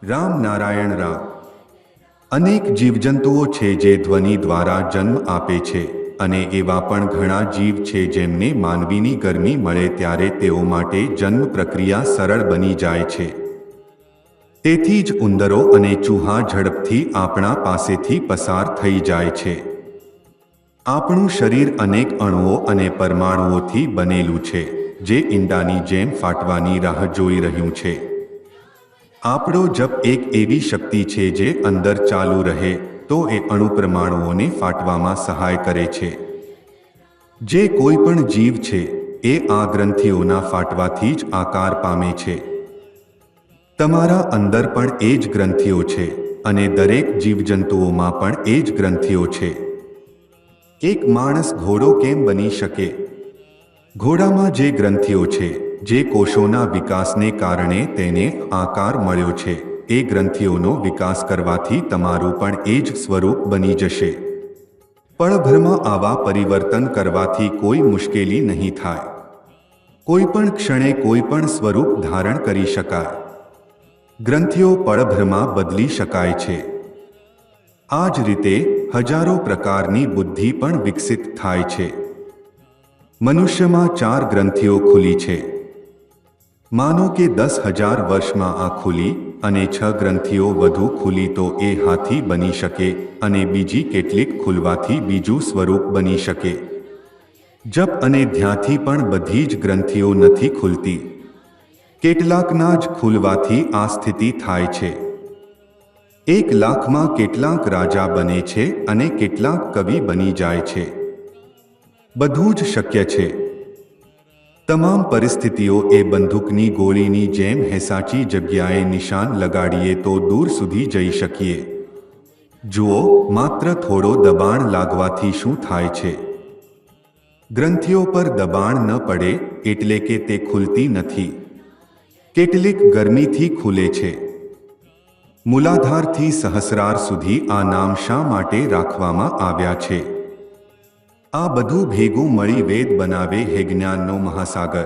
રામ નારાયણ રામ. અનેક જીવજંતુઓ છે જે ધ્વનિ દ્વારા જન્મ આપે છે અને એવા પણ ઘણા જીવ છે જેમને માનવીની ગરમી મળે ત્યારે તેઓ માટે જન્મ પ્રક્રિયા સરળ બની જાય છે. તેથી જ ઉંદરો અને ચૂહા ઝડપથી આપણા પાસેથી પસાર થઈ જાય છે. આપણું શરીર અનેક અણુઓ અને પરમાણુઓથી બનેલું છે જે ઈંડાની જેમ ફાટવાની રાહ જોઈ રહ્યું છે. આપણો જપ એક એવી શક્તિ છે જે અંદર ચાલુ રહે તો એ અણુપરમાણુઓને ફાટવામાં સહાય કરે છે. જે કોઈ પણ જીવ છે એ આ ગ્રંથિઓના ફાટવાથી જ આકાર પામે છે. તમારા અંદર પણ એ જ ગ્રંથિઓ છે અને દરેક જીવજંતુઓમાં પણ એ જ ગ્રંથિઓ છે. એક માણસ ઘોડો કેમ બની શકે? ઘોડામાં જે ગ્રંથિઓ છે, જે કોષોના વિકાસને કારણે તેને આકાર મળ્યો છે, એ ગ્રંથિઓનો વિકાસ કરવાથી તમારું પણ એ જ સ્વરૂપ બની જશે. પળભરમાં આવા પરિવર્તન કરવાથી કોઈ મુશ્કેલી નહીં થાય. કોઈ પણ ક્ષણે કોઈ પણ સ્વરૂપ ધારણ કરી શકાય. ગ્રંથિઓ પળભરમાં બદલી શકાય છે. આ જ રીતે હજારો પ્રકારની બુદ્ધિ પણ વિકસિત થાય છે. મનુષ્યમાં 4 ગ્રંથિઓ ખુલી છે. માનો કે 10,000 વર્ષમાં આ ખુલી અને 6 ગ્રંથિઓ વધુ ખુલી તો એ હાથી બની શકે અને બીજી કેટલીક ખુલવાથી બીજું સ્વરૂપ બની શકે. જપ અને ધ્યાનથી પણ બધી જ ગ્રંથિઓ નથી ખુલતી. કેટલાકના જ ખુલવાથી આ સ્થિતિ થાય છે. 1 લાખમાં કેટલાક રાજા બને છે અને કેટલાક કવિ બની જાય છે. બધું જ શક્ય છે. તમામ પરિસ્થિતિઓ એ બંદૂકની ગોળીની જેમ સાચી જગ્યાએ નિશાન લગાડીએ તો દૂર સુધી જઈ શકીએ. જુઓ, માત્ર થોડો દબાણ લાગવાથી શું થાય છે. ગ્રંથિઓ પર દબાણ ન પડે એટલે કે તે ખુલતી નથી. કેટલીક ગરમીથી ખુલે છે. મૂલાધારથી સહસ્રાર સુધી આ નામ શા માટે રાખવામાં આવ્યા છે? આ બધું ભેગું મળી વેદ બનાવે હે જ્ઞાનનો મહાસાગર.